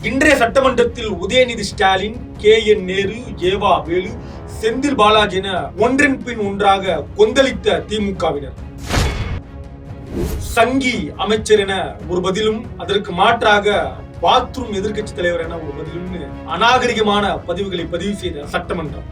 இன்றைய சட்டமன்றத்தில் உதயநிதி ஸ்டாலின், KN நேரு, ஏவா வேலு, செந்தில் பாலாஜி என ஒன்றின் பின் ஒன்றாக கொந்தளித்த திமுகவினர். சங்கி அமைச்சர் என ஒரு பதிலும், அதற்கு மாற்றாக பாத்ரூம் எதிர்க்கட்சி தலைவர் என ஒரு பதிலும் அநாகரிகமான பதிவுகளை பதிவு செய்த சட்டமன்றம்.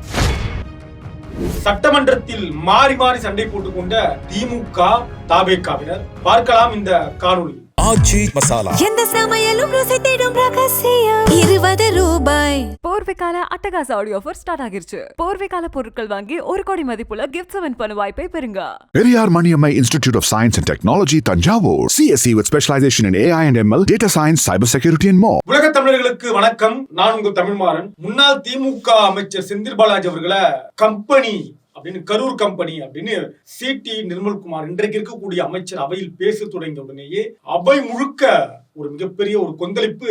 சட்டமன்றத்தில் மாறி மாறி சண்டை போட்டுக் கொண்ட திமுக தாவேகாவினர். பார்க்கலாம் இந்த காணொளி. ஆச்சி மசாலா எந்த சமையலும் ருசி தேடும் ரகசியம் 20 ரூபாய். போர்வைக்கால அட்டகாச ஆடியோ ஆஃபர் ஸ்டார்ட் ஆகிருச்சு. போர்வைக்கால பொருட்கள் வாங்கி 1 கோடி மதிப்புள்ள கிஃப்ட் வின் பண்ண வாய்ப்பை பெறுங்க. Periyar Maniammai Institute of Science and Technology, Tanjavur. CSE with specialization in AI and ML, data science, cyber security and more. உலக தமிழர்களுக்கு வணக்கம். நான் உங்கள் தமிழ்மாறன். முன்னாள் திமுக அமைச்சர் செந்தில் பாலாஜி அவர்களை கம்பெனி அப்படின்னு, கரூர் கம்பெனி அப்படின்னு சிடி நிர்மல்குமார் இன்றைக்கு இருக்கக்கூடிய அமைச்சர் அவையில் பேச தொடங்கிய உடனேயே அவை முழுக்க ஒரு மிகப்பெரிய ஒரு கொந்தளிப்பு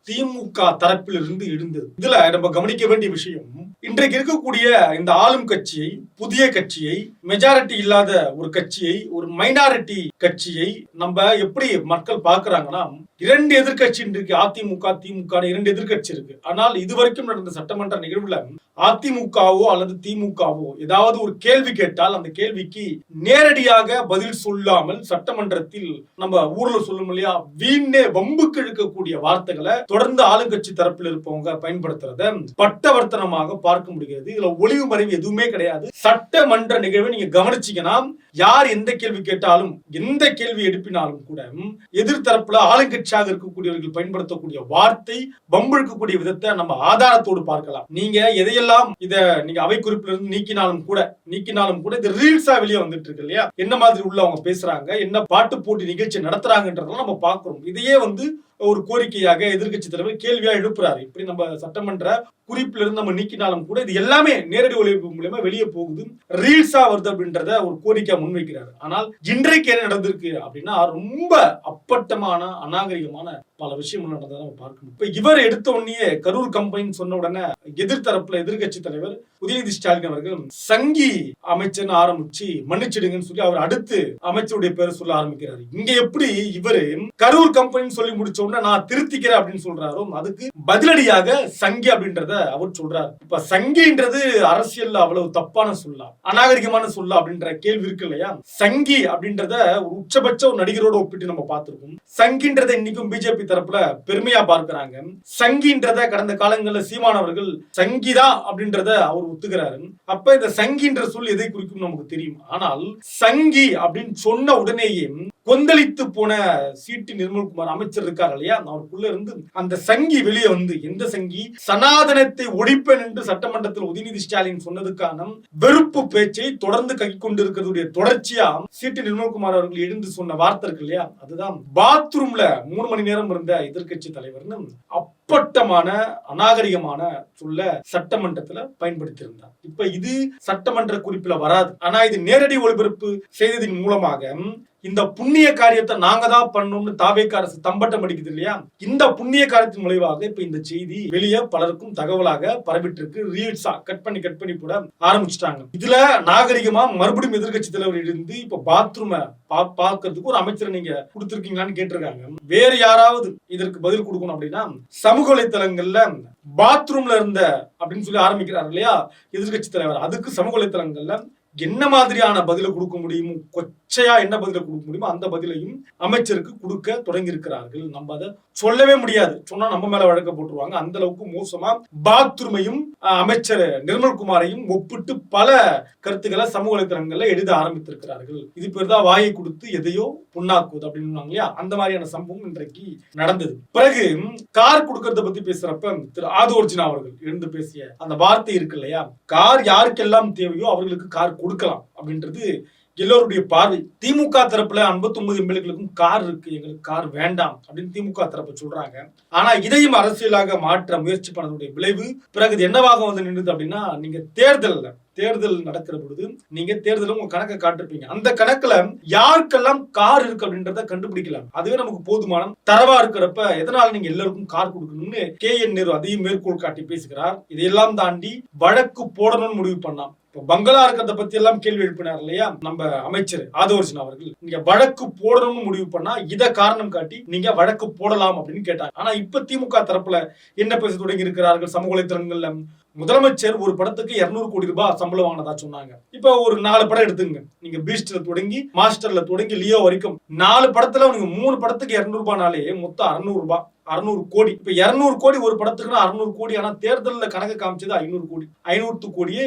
திமுக தரப்பில் இருந்து எழுந்தது. இதுல நம்ம கவனிக்க வேண்டிய விஷயம், இன்றைக்கு இருக்கக்கூடிய இந்த ஆளும் கட்சியை, புதிய கட்சியை, மெஜாரிட்டி இல்லாத ஒரு கட்சியை, ஒரு மைனாரிட்டி கட்சியை நம்ம எப்படி மக்கள் பாக்குறாங்கன்னா, 2 எதிர்கட்சி இன்றைக்கு அதிமுக, திமுக 2 எதிர்கட்சி இருக்கு. ஆனால் இதுவரைக்கும் நடந்த சட்டமன்ற நிகழ்வுல அதிமுகவோ அல்லது திமுகவோ ஏதாவது ஒரு கேள்வி கேட்டால் அந்த கேள்விக்கு நேரடியாக பதில் சொல்லாமல் சட்டமன்றத்தில் நம்ம ஊர்ல சொல்லும் இல்லையா, வீணே வம்புக்கு இழுக்கக்கூடிய வார்த்தைகளை தொடர்ந்து ஆளுங்கட்சி தரப்பில் இருப்பவங்க பயன்படுத்துறத பட்டவர்த்தனமாக பார்க்க முடிகிறது. இதுல ஒளிவு மறைவு எதுவுமே கிடையாது. சட்டமன்ற நிகழ்வை நீங்க கவனிச்சீங்கன்னா, யார் எந்த கேள்வி கேட்டாலும், எந்த கேள்வி எழுப்பினாலும் கூட எதிர்த்தரப்புல ஆளுங்கட்சியாக இருக்கக்கூடியவர்கள் பயன்படுத்தக்கூடிய வார்த்தை, வம்பிழுக்கக்கூடிய விதத்தை நம்ம ஆதாரத்தோடு பார்க்கலாம். நீங்க எதையெல்லாம் நீங்க அவை குறிப்பில இருந்து நீக்கினாலும் கூட இது ரீல்ஸா வெளியே வந்துட்டு இருக்கு இல்லையா, என்ன மாதிரி உள்ள அவங்க பேசுறாங்க, என்ன பாட்டு போட்டி நிகழ்ச்சி நடத்துறாங்கன்றதெல்லாம் நம்ம பார்க்கிறோம். இதையே ஒரு கோரிக்கையாக எதிர்கட்சி தலைவர் கேள்வியா எழுப்புறாரு. இப்படி நம்ம சட்டமன்ற குறிப்பில இருந்து நம்ம நீக்கினாலும் கூட இது எல்லாமே நேரடி ஒளிபரப்பு மூலமா வெளியே போகுது, ரீல்ஸா வருது அப்படின்றத ஒரு கோரிக்கை முன்வைக்கிறாரு. ஆனால் இன்றைக்கு என்ன நடந்திருக்கு அப்படின்னா, ரொம்ப அப்பட்டமான அநாகரிகமான பல விஷயம் நடந்ததை நம்ம பார்க்கணும். இப்ப இவர் எடுத்த உடனே கரூர் கம்பெனி சொன்ன உடனே எதிர்த்தரப்புல எதிர்கட்சி தலைவர் உதயநிதி ஸ்டாலின் அவர்கள் சங்கி அமைச்சர் ஆரம்பிச்சு மன்னிச்சிடுங்கன்னு சொல்லி அவர் அடுத்து அமைச்சருடைய பேரை சொல்ல ஆரம்பிக்கிறாரு. இங்க எப்படி இவரு கரூர் கம்பெனி சொல்லி முடிச்ச உடனே நான் திருத்திக்கிறேன் அப்படின்னு சொல்றாரோ, அதுக்கு பதிலடியாக சங்கி அப்படின்றத அவர் சொல்றாரு. இப்ப சங்கின்றது அரசியல்ல அவ்வளவு தப்பான சொல்லா, அநாகரிகமான சொல்லா அப்படின்ற கேள்வி இருக்கு இல்லையா. சங்கி அப்படின்றத ஒரு உச்சபட்ச ஒரு நடிகரோட ஒப்பிட்டு நம்ம பார்த்திருக்கோம். சங்கின்றத இன்னைக்கும் பிஜேபி தரப்புல பெருமையா பார்க்கிறாங்க. சங்கின்றத கடந்த காலங்களில் சீமானவர்கள் சங்கிதா அப்படின்றத அவர் ஒத்துக்கிறாரு. அப்ப இந்த சங்கின்ற சொல் எதை குறிக்கும் நமக்கு தெரியும். ஆனால் சங்கி அப்படின்னு சொன்ன உடனேயே கொந்தளித்து போன சிடி நிர்மல்குமார் அமைச்சர் இருக்காரு இல்லையா, அவருக்குள்ள இருந்து அந்த சங்கி வெளியே எந்த சங்கி, சனாதனத்தை ஒழிப்பேன் என்று சட்டமன்றத்தில் உதயநிதி ஸ்டாலின் சொன்னதுக்கான வெறுப்பு பேச்சை தொடர்ந்து கை கொண்டிருக்கிறதுடைய தொடர்ச்சியா சிடி நிர்மல்குமார் அவர்கள் எழுந்து சொன்ன வார்த்தை இருக்கு இல்லையா, அதுதான் பாத்ரூம்ல 3 மணி நேரம் இருந்த எதிர்கட்சி தலைவர்னு அப்பட்டமான அநாகரிகமான சொல்ல சட்டமன்றத்துல பயன்படுத்தி இருந்தார். இப்ப இது சட்டமன்ற குறிப்பில வராது. ஆனா இது நேரடி ஒளிபரப்பு செய்ததின் மூலமாக இந்த புண்ணிய காரியத்தை நாங்க தான் பண்ணோம்னு தாவேகா அரசு தம்பட்டம் அடிக்குது இல்லையா, இந்த புண்ணிய காரியத்தின் விளைவாக இப்ப இந்த செய்தி வெளியே பலருக்கும் தகவலாக பரவிட்டு இருக்கு. ரீல்ஸா கட் பண்ணி போட ஆரம்பிச்சுட்டாங்க. இதுல நாகரிகமா மறுபடியும் எதிர்கட்சி தலைவர் இருந்து இப்ப பாத்ரூம பாக்குறதுக்கு ஒரு அமைச்சரை நீங்க கொடுத்திருக்கீங்களான்னு கேட்டிருக்காங்க. வேற யாராவது இதற்கு பதில் கொடுக்கணும் அப்படின்னா, சமூக வலைத்தளங்கள்ல பாத்ரூம்ல இருந்த அப்படின்னு சொல்லி ஆரம்பிக்கிறார் இல்லையா எதிர்கட்சி தலைவர், அதுக்கு சமூக வலைத்தளங்கள்ல என்ன மாதிரியான பதில கொடுக்க முடியுமோ, கொச்சையா என்ன பதில கொடுக்க முடியுமோ அந்த பதிலையும் அமைச்சருக்கு கொடுக்க தொடங்கி இருக்கிறார்கள். நம்ம அதை சொல்லவே முடியாது, சொன்னா நம்ம மேல வழக்க போட்டுருவாங்க. அந்த அளவுக்கு மோசமா பாத்ரூமையும் அமைச்சர் நிர்மல்குமாரையும் ஒப்பிட்டு பல கருத்துக்களை சமூக வலைத்தளங்கள்ல எழுத ஆரம்பித்திருக்கிறார்கள். இது பேர் தான் வாயை கொடுத்து எதையோ புண்ணாக்குவது அப்படின்னு இல்லையா, அந்த மாதிரியான சம்பவம் இன்றைக்கு நடந்தது. பிறகு கார் கொடுக்கறத பத்தி பேசுறப்ப திரு ஆதோர்ஜினா அவர்கள் எழுந்து பேசிய அந்த வார்த்தை இருக்கு இல்லையா, கார் யாருக்கெல்லாம் தேவையோ அவர்களுக்கு கார் கொடுக்கலாம் அப்படின்றது எல்லோருடைய பார்வை. திமுக தரப்புல 59 எம்எல்ஏக்களுக்கும் கார் இருக்கு, எங்களுக்கு கார் வேண்டாம் அப்படின்னு திமுக தரப்பு சொல்றாங்க. ஆனா இதையும் அரசியலாக மாற்ற முயற்சி பண்ணதுடைய விளைவு பிறகு என்னவாக நின்றுது அப்படின்னா, நீங்க தேர்தல் நடக்கிற பொழுது நீங்க தேர்தலும் உங்க கணக்கை காட்டிருப்பீங்க. அந்த கணக்குல யாருக்கெல்லாம் கார் இருக்கு அப்படின்றத கண்டுபிடிக்கலாம். அதுவே நமக்கு போதுமான தரவா இருக்கிறப்ப எதனால நீங்க எல்லாருக்கும் கார் கொடுக்கணும்னு KN நேரு அதையும் மேற்கோள் காட்டி பேசுகிறார். இதையெல்லாம் தாண்டி வழக்கு போடணும்னு முடிவு பண்ணான். பங்களா இருக்கிறத பத்தி எல்லாம் கேள்வி எழுப்பினார் இல்லையா நம்ம அமைச்சர் ஆதவர்ஜன் அவர்கள், நீங்க வழக்கு போடணும்னு முடிவு பண்ணா இத காரணம் காட்டி நீங்க வழக்கு போடலாம் அப்படின்னு கேட்டாங்க. ஆனா இப்ப திமுக தரப்புல என்ன பேச தொடங்கி இருக்கிறார்கள் சமூக வலைத்தளங்கள்ல, முதலமைச்சர் ஒரு படத்துக்கு 200 கோடி ரூபாய் சம்பளம் வாங்கினதா சொன்னாங்க. இப்ப ஒரு 4 படம் எடுத்துங்க, நீங்க பீஸ்ட்ல தொடங்கி மாஸ்டர்ல தொடங்கி லியோ வரைக்கும் 4 படத்துல நீங்க 3 படத்துக்கு 200 ரூபாய்னாலே மொத்தம் 600 ரூபாய், 600 கோடி. இப்ப 200 கோடி ஒரு படத்துக்குன்னா 600 கோடி. ஆனா தேர்தலில் கணக்கு காமிச்சது 500 கோடி. 500 கோடியே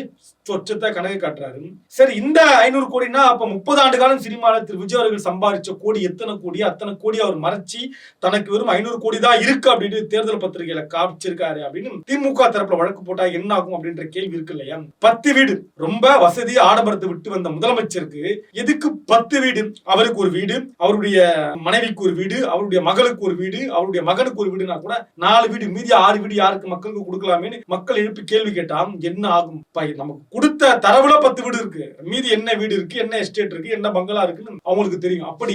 சொச்சத்தை கணக்கு காட்டுறாரு. சரி, இந்த 500 கோடினா அப்ப 30 ஆண்டு காலம் சினிமாவில் திரு விஜய் அவர்கள் சம்பாதிச்ச கோடி எத்தனை கோடி? அத்தனை கோடி அவர் மறைச்சி தனக்கு வெறும் 500 கோடி தான் இருக்கு அப்படின்னு தேர்தல் பத்திரிகையில காமிச்சிருக்காரு அப்படின்னு திமுக தரப்புல வழக்கு போட்டா என்ன ஆகும் அப்படின்ற கேள்வி இருக்கு இல்லையா? 10 வீடு, ரொம்ப வசதி ஆடம்பரத்தை விட்டு வந்த முதலமைச்சருக்கு எதுக்கு 10 வீடு? அவருக்கு ஒரு வீடு, அவருடைய மனைவிக்கு ஒரு வீடு, அவருடைய மகளுக்கு ஒரு வீடு, அவருடைய மகனுக்கு ஒரு வீடுனா கூட 4 வீடு, மீதி 6 வீடு யாருக்கு மக்களுக்கு கொடுக்கலாமே மக்கள் எழுப்பி கேள்வி கேட்டா என்ன ஆகும்? நமக்கு கொடுத்த தரவுல 10 வீடு இருக்கு, மீதி என்ன வீடு இருக்கு, என்ன எஸ்டேட் இருக்கு, என்ன பங்களா இருக்குன்னு அவங்களுக்கு தெரியும். அப்படி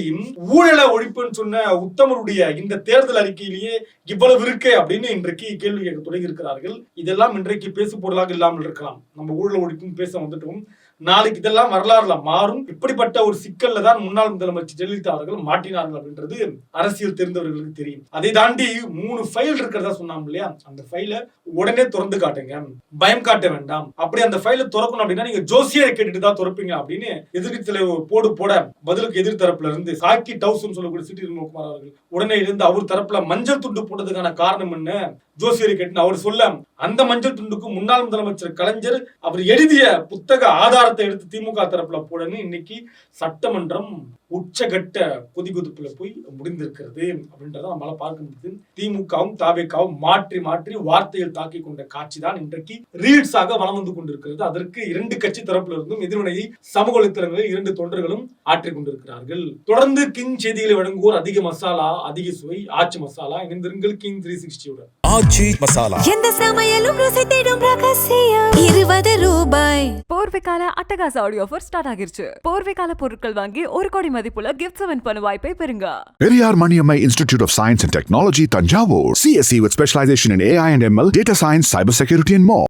ஊழலை ஒழிப்புன்னு சொன்ன உத்தமருடைய இந்த தேர்தல் அறிக்கையிலேயே இவ்வளவு இருக்கு அப்படின்னு இன்றைக்கு கேள்வி கேட்க தொடங்கி இருக்கிறார்கள். இதெல்லாம் இன்றைக்கு பேசு பொருளாக இல்லாமல் இருக்கலாம். நம்ம ஊழல் ஒழிப்புன்னு பேச வந்துட்டோம், நாளைக்கு இதெல்லாம் வரலாறுல மாறும். இப்படிப்பட்ட ஒரு சிக்கல்ல தான் முன்னாள் முதலமைச்சர் ஜெயலலிதா அவர்கள் மாட்டினார்கள் அப்படின்றது அரசியல் தெரிந்தவர்களுக்கு தெரியும். அதை தாண்டி 3 ஃபைல் இருக்கிறதா சொன்னாங்க இல்லையா? அந்த ஃபைலை உடனே திறந்து காட்டுங்க, பயம் காட்ட வேண்டாம். அப்படி அந்த ஃபைலை திறக்கணும் அப்படின்னா நீங்க ஜோசியரை கேட்டுட்டு தான் திறப்பீங்க அப்படின்னு எதிர்க்கட்சி தலைவர் போட பதிலுக்கு எதிர் தரப்புல இருந்து சாக்கி டவுஸ் சொல்லக்கூடிய சிட்டி நிர்மல்குமார் அவர்கள் உடனே இருந்து அவர் தரப்புல மஞ்சள் துண்டு போட்டதுக்கான காரணம் என்ன ஜோசியரை கேட்டு அவர் சொல்ல, அந்த மஞ்சள் துண்டுக்கு முன்னாள் முதலமைச்சர் கலைஞர் அவர் எழுதிய புத்தக ஆதாரத்தை எடுத்து திமுக தரப்புல போடன்னு இன்னைக்கு சட்டமன்றம் உச்சகட்ட கொதிகுதிப்புல போய் முடிந்திருக்கிறது அப்படின்றத நம்மளால பார்க்க முடியுது. திமுகவும் தாவேக்காவும் மாற்றி மாற்றி வார்த்தைகள் தாக்கி கொண்ட காட்சி தான் இன்றைக்கு ரீல்ஸாக வலம் வந்து கொண்டிருக்கிறது. அதற்கு 2 கட்சி தரப்புல இருந்தும் எதிர்வினையை சமூக வலைத்தளங்களில் 2 தொண்டர்களும் ஆற்றிக் கொண்டிருக்கிறார்கள். தொடர்ந்து கிங் செய்திகளை வழங்குவோர் அதிக மசாலா அதிக சுவை ஆச்சி மசாலா. இணைந்திருங்கள் கிங் 360 ஆச்சி மசாலா. எந்த சமையலும் ருசி தேடும் ரகசியம் 20 ரூபாய். போர்வைக்கால அட்டகாச ஆடியோ ஆஃபர் ஸ்டார்ட் ஆகிருச்சு. போர்வைக்கால பொருட்கள் வாங்கி 1 கோடி மதிப்புள்ள கிஃப்ட்ஸ் வின் பண்ண வாய்ப்பை பெறுங்க. Periyar Maniammai Institute of Science and Technology, Tanjavur. CSE with specialization in AI and ML, data science, cybersecurity and more.